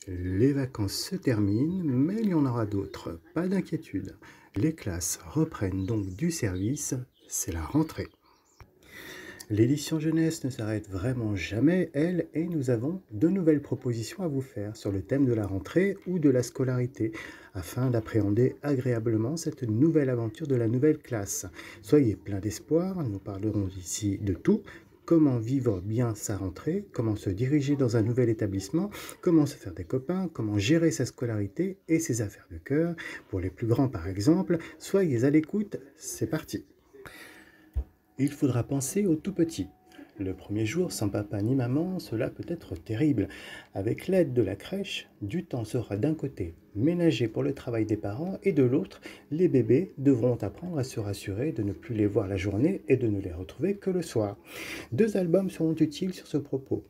Les vacances se terminent, mais il y en aura d'autres, pas d'inquiétude. Les classes reprennent donc du service, c'est la rentrée. L'édition jeunesse ne s'arrête vraiment jamais, elle, et nous avons de nouvelles propositions à vous faire sur le thème de la rentrée ou de la scolarité, afin d'appréhender agréablement cette nouvelle aventure de la nouvelle classe. Soyez pleins d'espoir, nous parlerons ici de tout. Comment vivre bien sa rentrée, comment se diriger dans un nouvel établissement, comment se faire des copains, comment gérer sa scolarité et ses affaires de cœur. Pour les plus grands par exemple, soyez à l'écoute, c'est parti. Il faudra penser aux tout petits. Le premier jour sans papa ni maman, cela peut être terrible. Avec l'aide de la crèche, du temps sera d'un côté ménagé pour le travail des parents et de l'autre, les bébés devront apprendre à se rassurer de ne plus les voir la journée et de ne les retrouver que le soir. 2 albums seront utiles sur ce propos.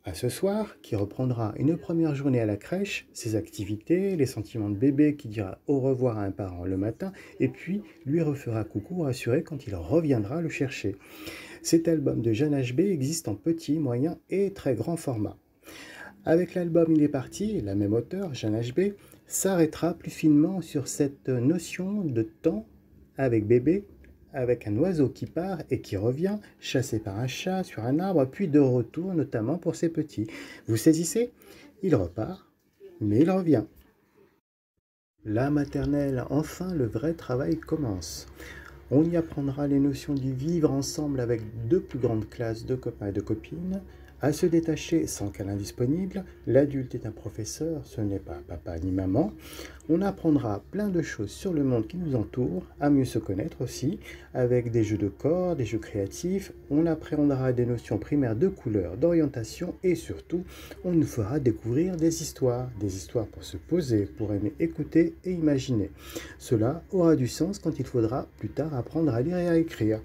À ce soir, qui reprendra une première journée à la crèche, ses activités, les sentiments de bébé qui dira au revoir à un parent le matin et puis lui refera coucou rassuré quand il reviendra le chercher. Cet album de Jeanne HB existe en petit, moyen et très grand format. Avec l'album Il est parti, la même auteure, Jeanne HB, s'arrêtera plus finement sur cette notion de temps avec bébé, avec un oiseau qui part et qui revient, chassé par un chat sur un arbre, puis de retour, notamment pour ses petits. Vous saisissez? Il repart, mais il revient. La maternelle, enfin le vrai travail commence. On y apprendra les notions du vivre ensemble avec 2 plus grandes classes de copains et de copines, à se détacher sans câlin disponible. L'adulte est un professeur, ce n'est pas papa ni maman. On apprendra plein de choses sur le monde qui nous entoure, à mieux se connaître aussi, avec des jeux de corps, des jeux créatifs. On appréhendra des notions primaires de couleur, d'orientation et surtout, on nous fera découvrir des histoires pour se poser, pour aimer écouter et imaginer. Cela aura du sens quand il faudra plus tard apprendre à lire et à écrire.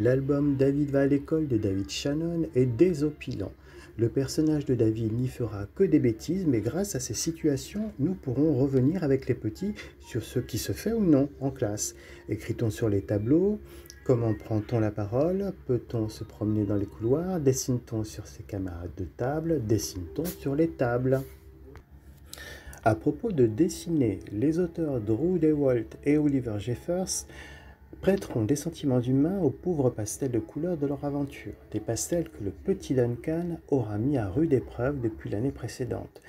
L'album David va à l'école de David Shannon est désopilant. Le personnage de David n'y fera que des bêtises, mais grâce à ces situations, nous pourrons revenir avec les petits sur ce qui se fait ou non en classe. Écrit-on sur les tableaux? Comment prend-on la parole? Peut-on se promener dans les couloirs? Dessine-t-on sur ses camarades de table? Dessine-t-on sur les tables? À propos de dessiner, les auteurs Drew DeWalt et Oliver Jeffers prêteront des sentiments humains aux pauvres pastels de couleurs de leur aventure, des pastels que le petit Duncan aura mis à rude épreuve depuis l'année précédente.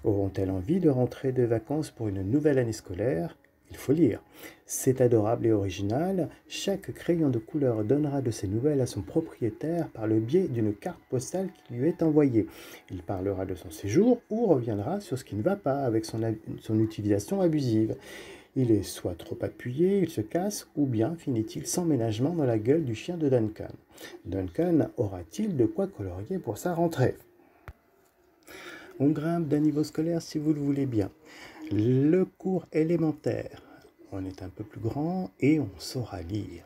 Auront-elles envie de rentrer de vacances pour une nouvelle année scolaire? Il faut lire. C'est adorable et original, chaque crayon de couleur donnera de ses nouvelles à son propriétaire par le biais d'une carte postale qui lui est envoyée. Il parlera de son séjour ou reviendra sur ce qui ne va pas avec son utilisation abusive. Il est soit trop appuyé, il se casse, ou bien finit-il sans ménagement dans la gueule du chien de Duncan. Duncan aura-t-il de quoi colorier pour sa rentrée? On grimpe d'un niveau scolaire si vous le voulez bien. Le cours élémentaire, on est un peu plus grand et on saura lire.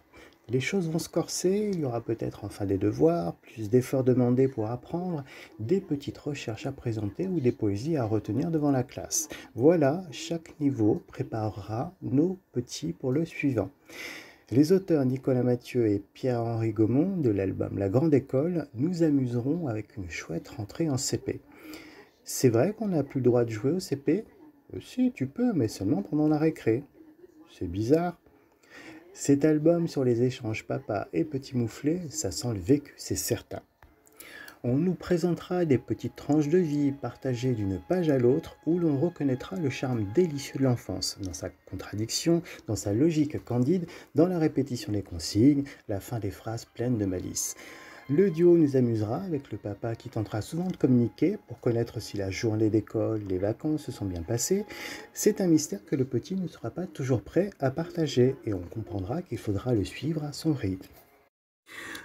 Les choses vont se corser, il y aura peut-être enfin des devoirs, plus d'efforts demandés pour apprendre, des petites recherches à présenter ou des poésies à retenir devant la classe. Voilà, chaque niveau préparera nos petits pour le suivant. Les auteurs Nicolas Mathieu et Pierre-Henri Gaumont de l'album La Grande École nous amuseront avec une chouette rentrée en CP. C'est vrai qu'on n'a plus le droit de jouer au CP? Si, tu peux, mais seulement pendant la récré. C'est bizarre. Cet album sur les échanges papa et petit mouflé, ça sent le vécu, c'est certain. On nous présentera des petites tranches de vie partagées d'une page à l'autre où l'on reconnaîtra le charme délicieux de l'enfance, dans sa contradiction, dans sa logique candide, dans la répétition des consignes, la fin des phrases pleines de malice. Le duo nous amusera avec le papa qui tentera souvent de communiquer pour connaître si la journée d'école, les vacances se sont bien passées. C'est un mystère que le petit ne sera pas toujours prêt à partager et on comprendra qu'il faudra le suivre à son rythme.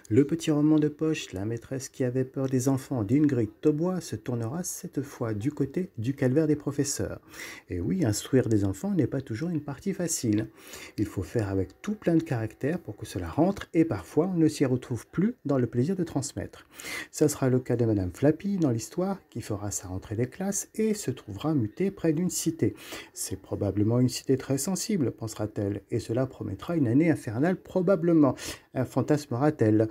Le petit roman de poche, La maîtresse qui avait peur des enfants d'Ingrid Tobois, se tournera cette fois du côté du calvaire des professeurs. Et oui, instruire des enfants n'est pas toujours une partie facile. Il faut faire avec tout plein de caractères pour que cela rentre et parfois on ne s'y retrouve plus dans le plaisir de transmettre. Ça sera le cas de Madame Flappy dans l'histoire qui fera sa rentrée des classes et se trouvera mutée près d'une cité. C'est probablement une cité très sensible, pensera-t-elle, et cela promettra une année infernale probablement, fantasmera-t-elle.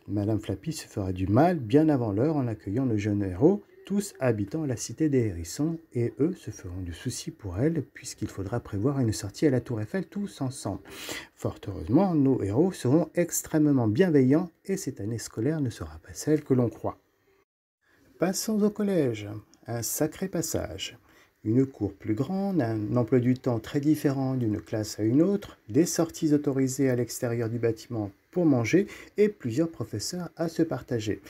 Madame Flappy se fera du mal bien avant l'heure en accueillant le jeune héros, tous habitant la cité des Hérissons, et eux se feront du souci pour elle, puisqu'il faudra prévoir une sortie à la Tour Eiffel tous ensemble. Fort heureusement, nos héros seront extrêmement bienveillants, et cette année scolaire ne sera pas celle que l'on croit. Passons au collège. Un sacré passage. Une cour plus grande, un emploi du temps très différent d'une classe à une autre, des sorties autorisées à l'extérieur du bâtiment pour manger et plusieurs professeurs à se partager.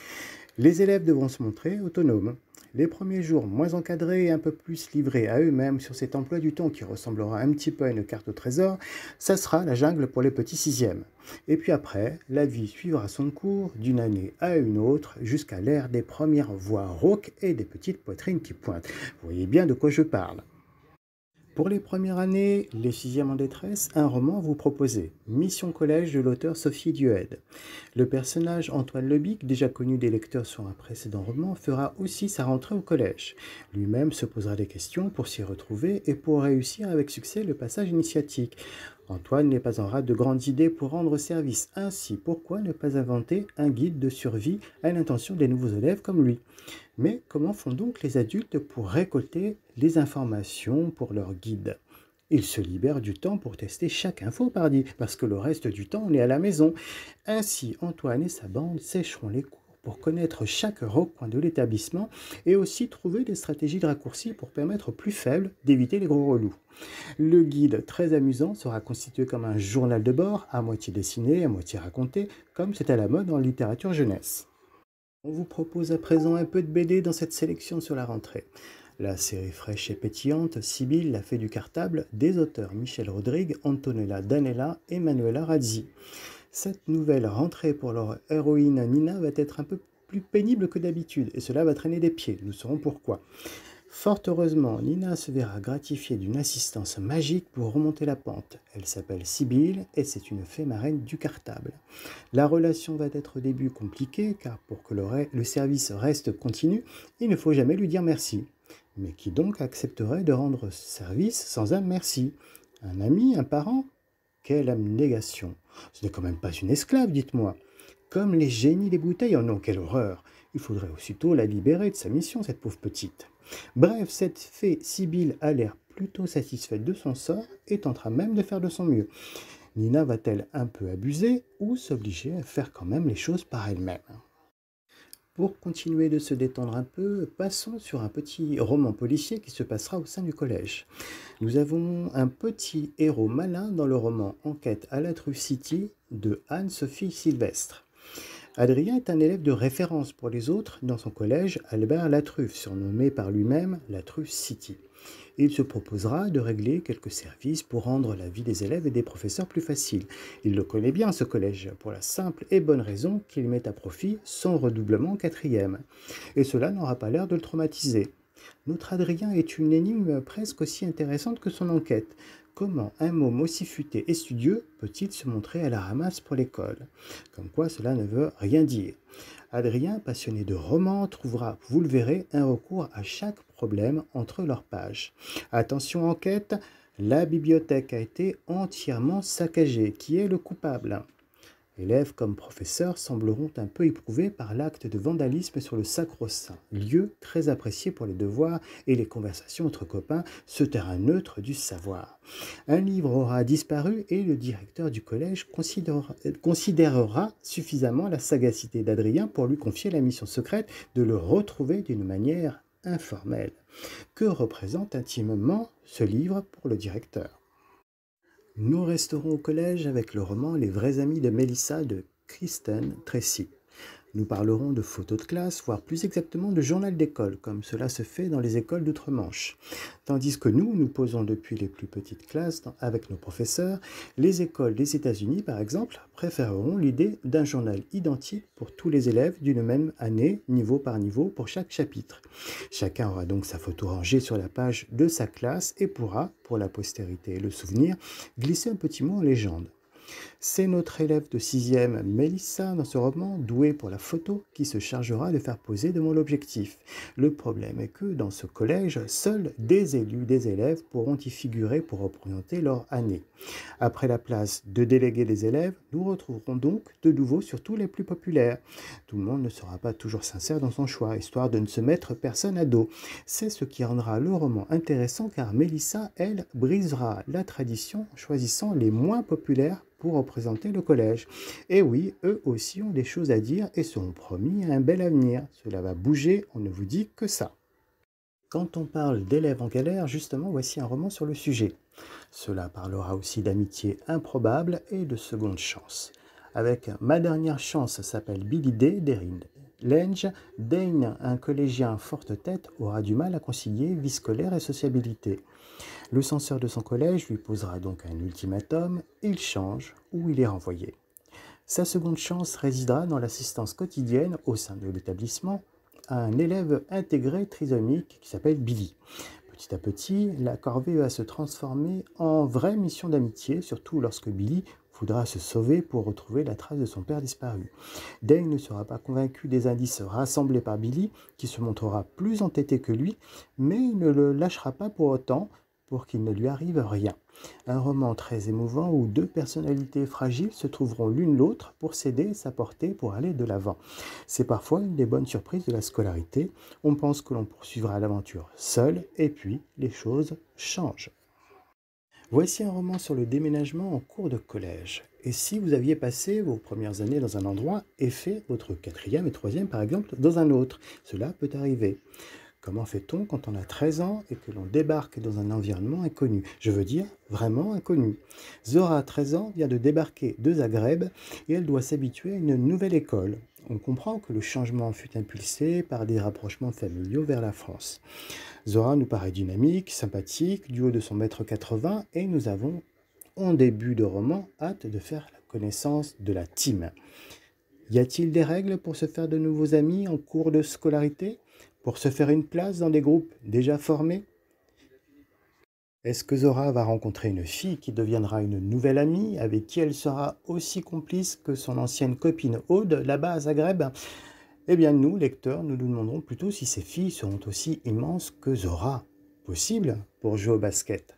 Les élèves devront se montrer autonomes. Les premiers jours moins encadrés et un peu plus livrés à eux-mêmes sur cet emploi du temps qui ressemblera un petit peu à une carte au trésor, ça sera la jungle pour les petits sixièmes. Et puis après, la vie suivra son cours d'une année à une autre jusqu'à l'ère des premières voix rauques et des petites poitrines qui pointent. Vous voyez bien de quoi je parle. Pour les premières années, les sixièmes en détresse, un roman vous proposez, Mission Collège de l'auteur Sophie Duhaide. Le personnage Antoine Lebic, déjà connu des lecteurs sur un précédent roman, fera aussi sa rentrée au collège. Lui-même se posera des questions pour s'y retrouver et pour réussir avec succès le passage initiatique. Antoine n'est pas en rate de grandes idées pour rendre service. Ainsi, pourquoi ne pas inventer un guide de survie à l'intention des nouveaux élèves comme lui? Mais comment font donc les adultes pour récolter les informations pour leur guide? Ils se libèrent du temps pour tester chaque info, pardi, parce que le reste du temps, on est à la maison. Ainsi, Antoine et sa bande sécheront les cours pour connaître chaque recoin de l'établissement et aussi trouver des stratégies de raccourci pour permettre aux plus faibles d'éviter les gros relous. Le guide, très amusant, sera constitué comme un journal de bord, à moitié dessiné, à moitié raconté, comme c'est à la mode en littérature jeunesse. On vous propose à présent un peu de BD dans cette sélection sur la rentrée. La série fraîche et pétillante, Sibylle, la fée du cartable, des auteurs Michel Rodrigue, Antonella Danella et Manuela Razzi. Cette nouvelle rentrée pour leur héroïne Nina va être un peu plus pénible que d'habitude, et cela va traîner des pieds, nous saurons pourquoi. Fort heureusement, Nina se verra gratifiée d'une assistance magique pour remonter la pente. Elle s'appelle Sibylle et c'est une fée marraine du cartable. La relation va être au début compliquée car pour que le service reste continu, il ne faut jamais lui dire merci. Mais qui donc accepterait de rendre service sans un merci? Un ami, un parent? Quelle abnégation! Ce n'est quand même pas une esclave, dites-moi. Comme les génies des bouteilles, oh non, quelle horreur! Il faudrait aussitôt la libérer de sa mission, cette pauvre petite. Bref, cette fée Sibylle a l'air plutôt satisfaite de son sort et tentera même de faire de son mieux. Nina va-t-elle un peu abuser ou s'obliger à faire quand même les choses par elle-même? Pour continuer de se détendre un peu, passons sur un petit roman policier qui se passera au sein du collège. Nous avons un petit héros malin dans le roman Enquête à la Truffe City de Anne-Sophie Sylvestre. Adrien est un élève de référence pour les autres dans son collège Albert Latruffe, surnommé par lui-même la Truffe City. Il se proposera de régler quelques services pour rendre la vie des élèves et des professeurs plus facile. Il le connaît bien ce collège, pour la simple et bonne raison qu'il met à profit son redoublement en quatrième. Et cela n'aura pas l'air de le traumatiser. Notre Adrien est une énigme presque aussi intéressante que son enquête. Comment un môme aussi futé et studieux peut-il se montrer à la ramasse pour l'école? Comme quoi cela ne veut rien dire. Adrien, passionné de romans, trouvera, vous le verrez, un recours à chaque problème entre leurs pages. Attention enquête, la bibliothèque a été entièrement saccagée. Qui est le coupable? Élèves comme professeurs sembleront un peu éprouvés par l'acte de vandalisme sur le Sacro-Saint, lieu très apprécié pour les devoirs et les conversations entre copains, ce terrain neutre du savoir. Un livre aura disparu et le directeur du collège considérera suffisamment la sagacité d'Adrien pour lui confier la mission secrète de le retrouver d'une manière informelle. Que représente intimement ce livre pour le directeur? Nous resterons au collège avec le roman Les vrais amis de Mélissa de Kristen Tracy. Nous parlerons de photos de classe, voire plus exactement de journal d'école, comme cela se fait dans les écoles d'outre-Manche. Tandis que nous posons depuis les plus petites classes avec nos professeurs, les écoles des États-Unis, par exemple, préféreront l'idée d'un journal identique pour tous les élèves d'une même année, niveau par niveau, pour chaque chapitre. Chacun aura donc sa photo rangée sur la page de sa classe et pourra, pour la postérité et le souvenir, glisser un petit mot en légende. C'est notre élève de 6e, Mélissa, dans ce roman, douée pour la photo, qui se chargera de faire poser devant l'objectif. Le problème est que, dans ce collège, seuls des élus, des élèves pourront y figurer pour représenter leur année. Après la place de délégués des élèves, nous retrouverons donc de nouveau surtout les plus populaires. Tout le monde ne sera pas toujours sincère dans son choix, histoire de ne se mettre personne à dos. C'est ce qui rendra le roman intéressant car Mélissa, elle, brisera la tradition en choisissant les moins populaires pour représenter le collège. Et oui, eux aussi ont des choses à dire et seront promis à un bel avenir. Cela va bouger, on ne vous dit que ça. Quand on parle d'élèves en galère, justement, voici un roman sur le sujet. Cela parlera aussi d'amitié improbable et de seconde chance. Avec Ma dernière chance s'appelle Billy Day d'Erin Lange, Dane, un collégien forte tête, aura du mal à concilier vie scolaire et sociabilité. Le censeur de son collège lui posera donc un ultimatum, il change ou il est renvoyé. Sa seconde chance résidera dans l'assistance quotidienne au sein de l'établissement à un élève intégré trisomique qui s'appelle Billy. Petit à petit, la corvée va se transformer en vraie mission d'amitié, surtout lorsque Billy voudra se sauver pour retrouver la trace de son père disparu. Dane ne sera pas convaincu des indices rassemblés par Billy, qui se montrera plus entêté que lui, mais il ne le lâchera pas pour autant, pour qu'il ne lui arrive rien. Un roman très émouvant où deux personnalités fragiles se trouveront l'une l'autre pour s'aider et s'apporter pour aller de l'avant. C'est parfois une des bonnes surprises de la scolarité. On pense que l'on poursuivra l'aventure seul et puis les choses changent. Voici un roman sur le déménagement en cours de collège. Et si vous aviez passé vos premières années dans un endroit et fait votre 4e et 3e par exemple dans un autre, cela peut arriver. Comment fait-on quand on a 13 ans et que l'on débarque dans un environnement inconnu? Je veux dire, vraiment inconnu. Zora, 13 ans, vient de débarquer de Zagreb et elle doit s'habituer à une nouvelle école. On comprend que le changement fut impulsé par des rapprochements familiaux vers la France. Zora nous paraît dynamique, sympathique, du haut de son mètre 80 et nous avons, en début de roman, hâte de faire la connaissance de la team. Y a-t-il des règles pour se faire de nouveaux amis en cours de scolarité? Pour se faire une place dans des groupes déjà formés? Est-ce que Zora va rencontrer une fille qui deviendra une nouvelle amie, avec qui elle sera aussi complice que son ancienne copine Aude, là-bas à Zagreb? Eh bien nous, lecteurs, nous nous demanderons plutôt si ces filles seront aussi immenses que Zora. Possible pour jouer au basket.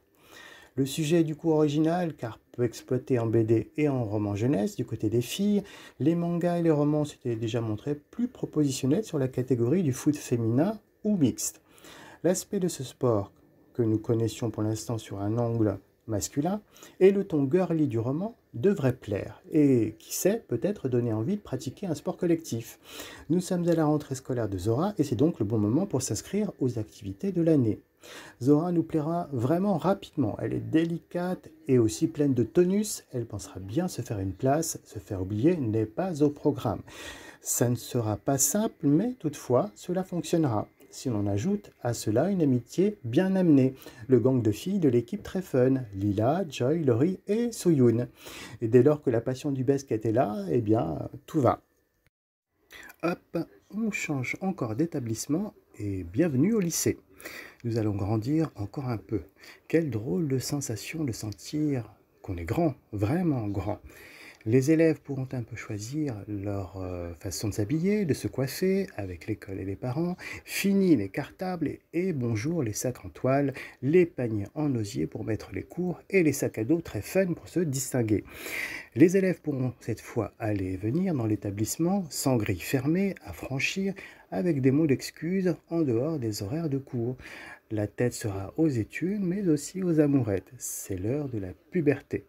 Le sujet est du coup original car peu exploité en BD et en roman jeunesse du côté des filles. Les mangas et les romans s'étaient déjà montrés plus propositionnels sur la catégorie du foot féminin ou mixte. L'aspect de ce sport, que nous connaissions pour l'instant sur un angle masculin, et le ton girly du roman devrait plaire et, qui sait, peut-être donner envie de pratiquer un sport collectif. Nous sommes à la rentrée scolaire de Zora et c'est donc le bon moment pour s'inscrire aux activités de l'année. Zora nous plaira vraiment rapidement, elle est délicate et aussi pleine de tonus, elle pensera bien se faire une place, se faire oublier n'est pas au programme. Ça ne sera pas simple, mais toutefois, cela fonctionnera. Si l'on ajoute à cela une amitié bien amenée, le gang de filles de l'équipe très fun, Lila, Joy, Laurie et Soyoon. Et dès lors que la passion du basket est là, eh bien, tout va. Hop, on change encore d'établissement et bienvenue au lycée. Nous allons grandir encore un peu. Quelle drôle de sensation de sentir qu'on est grand, vraiment grand. Les élèves pourront un peu choisir leur façon de s'habiller, de se coiffer, avec l'école et les parents. Fini les cartables et bonjour les sacs en toile, les paniers en osier pour mettre les cours et les sacs à dos très fun pour se distinguer. Les élèves pourront cette fois aller et venir dans l'établissement sans grille fermée à franchir, avec des mots d'excuse en dehors des horaires de cours. La tête sera aux études, mais aussi aux amourettes. C'est l'heure de la puberté.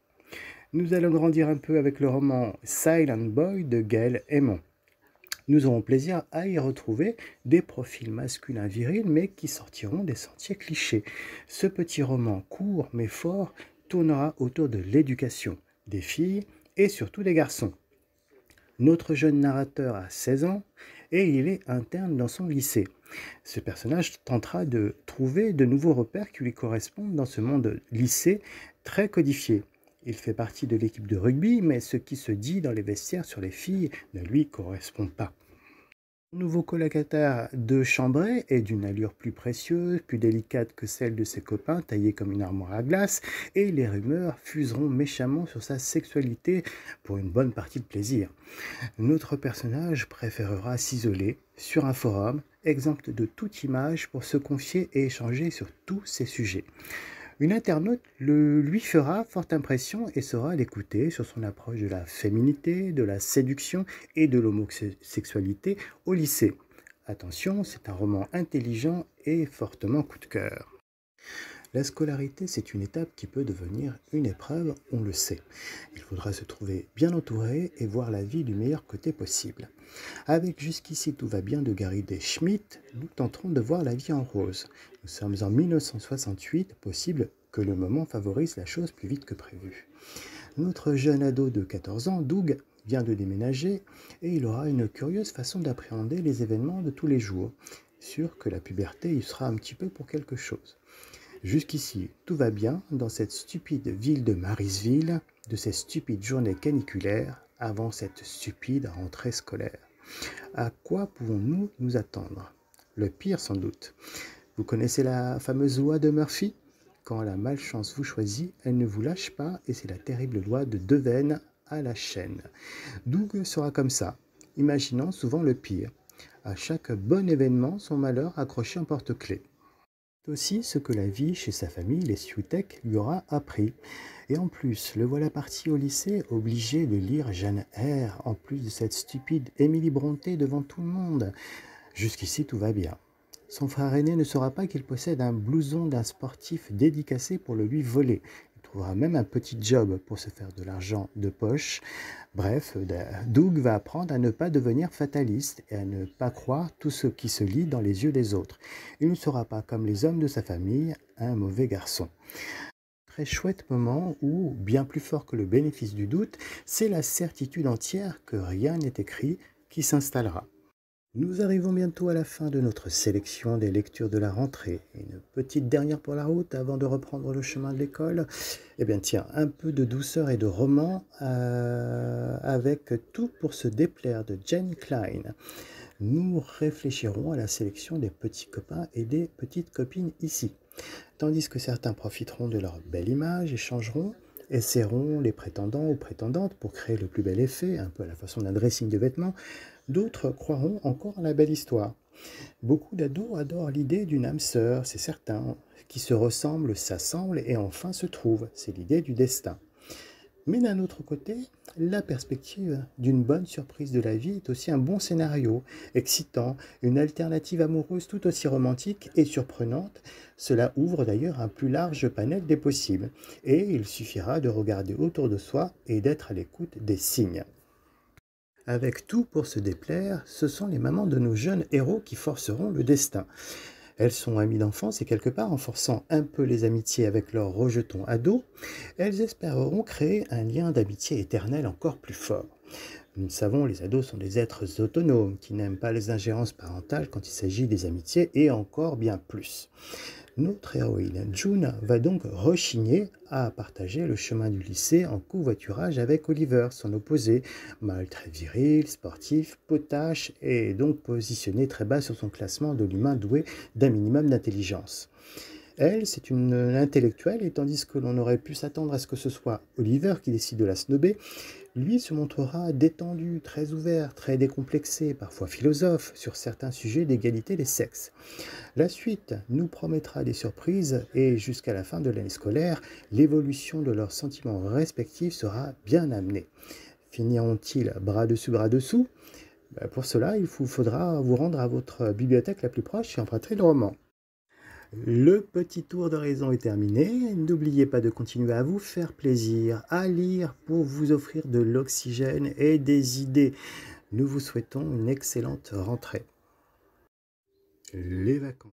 Nous allons grandir un peu avec le roman Silent Boy de Gaël Aymon. Nous aurons plaisir à y retrouver des profils masculins virils, mais qui sortiront des sentiers clichés. Ce petit roman court mais fort tournera autour de l'éducation des filles et surtout des garçons. Notre jeune narrateur a 16 ans et il est interne dans son lycée. Ce personnage tentera de trouver de nouveaux repères qui lui correspondent dans ce monde lycée très codifié. Il fait partie de l'équipe de rugby, mais ce qui se dit dans les vestiaires sur les filles ne lui correspond pas. Nouveau colocataire de Chambray est d'une allure plus précieuse, plus délicate que celle de ses copains, taillé comme une armoire à glace, et les rumeurs fuseront méchamment sur sa sexualité pour une bonne partie de plaisir. Notre personnage préférera s'isoler sur un forum, exempt de toute image, pour se confier et échanger sur tous ces sujets. Une internaute lui fera forte impression et saura l'écouter sur son approche de la féminité, de la séduction et de l'homosexualité au lycée. Attention, c'est un roman intelligent et fortement coup de cœur. La scolarité, c'est une étape qui peut devenir une épreuve, on le sait. Il faudra se trouver bien entouré et voir la vie du meilleur côté possible. Avec Jusqu'ici tout va bien de Gary D. Schmidt, nous tenterons de voir la vie en rose. Nous sommes en 1968, possible que le moment favorise la chose plus vite que prévu. Notre jeune ado de 14 ans, Doug, vient de déménager et il aura une curieuse façon d'appréhender les événements de tous les jours. Sûr que la puberté y sera un petit peu pour quelque chose. Jusqu'ici, tout va bien dans cette stupide ville de Marysville, de ces stupides journées caniculaires avant cette stupide rentrée scolaire. À quoi pouvons-nous nous attendre? Le pire sans doute. Vous connaissez la fameuse loi de Murphy? Quand la malchance vous choisit, elle ne vous lâche pas et c'est la terrible loi de deux veines à la chaîne. Doug sera comme ça, imaginant souvent le pire. À chaque bon événement, son malheur accroché en porte-clés. C'est aussi ce que la vie chez sa famille, les Switek, lui aura appris. Et en plus, le voilà parti au lycée, obligé de lire Jane Eyre, en plus de cette stupide Émilie Brontë devant tout le monde. Jusqu'ici, tout va bien. Son frère aîné ne saura pas qu'il possède un blouson d'un sportif dédicacé pour le lui voler. Il trouvera même un petit job pour se faire de l'argent de poche. Bref, Doug va apprendre à ne pas devenir fataliste et à ne pas croire tout ce qui se lit dans les yeux des autres. Il ne sera pas, comme les hommes de sa famille, un mauvais garçon. Très chouette moment où, bien plus fort que le bénéfice du doute, c'est la certitude entière que rien n'est écrit qui s'installera. Nous arrivons bientôt à la fin de notre sélection des lectures de la rentrée. Une petite dernière pour la route avant de reprendre le chemin de l'école. Eh bien tiens, un peu de douceur et de roman avec Tout pour se déplaire de Jane Klein. Nous réfléchirons à la sélection des petits copains et des petites copines ici. Tandis que certains profiteront de leur belle image, échangeront, essaieront les prétendants ou prétendantes pour créer le plus bel effet, un peu à la façon d'un dressing de vêtements. D'autres croiront encore à la belle histoire. Beaucoup d'ados adorent l'idée d'une âme sœur, c'est certain, qui se ressemblent, s'assemblent et enfin se trouvent. C'est l'idée du destin. Mais d'un autre côté, la perspective d'une bonne surprise de la vie est aussi un bon scénario, excitant, une alternative amoureuse tout aussi romantique et surprenante. Cela ouvre d'ailleurs un plus large panel des possibles, et il suffira de regarder autour de soi et d'être à l'écoute des signes. Avec Tout pour se déplaire, ce sont les mamans de nos jeunes héros qui forceront le destin. Elles sont amies d'enfance et quelque part, en forçant un peu les amitiés avec leurs rejetons ados, elles espéreront créer un lien d'amitié éternel encore plus fort. Nous le savons, les ados sont des êtres autonomes qui n'aiment pas les ingérences parentales quand il s'agit des amitiés et encore bien plus. Notre héroïne June va donc rechigner à partager le chemin du lycée en covoiturage avec Oliver, son opposé, mâle très viril, sportif, potache et donc positionné très bas sur son classement de l'humain doué d'un minimum d'intelligence. Elle, c'est une intellectuelle, et tandis que l'on aurait pu s'attendre à ce que ce soit Oliver qui décide de la snober, lui se montrera détendu, très ouvert, très décomplexé, parfois philosophe, sur certains sujets d'égalité des sexes. La suite nous promettra des surprises et jusqu'à la fin de l'année scolaire, l'évolution de leurs sentiments respectifs sera bien amenée. Finiront-ils bras dessus, bras dessous? Pour cela, il vous faudra vous rendre à votre bibliothèque la plus proche et emprunter le roman. Le petit tour d'horizon est terminé. N'oubliez pas de continuer à vous faire plaisir, à lire pour vous offrir de l'oxygène et des idées. Nous vous souhaitons une excellente rentrée. Les vacances.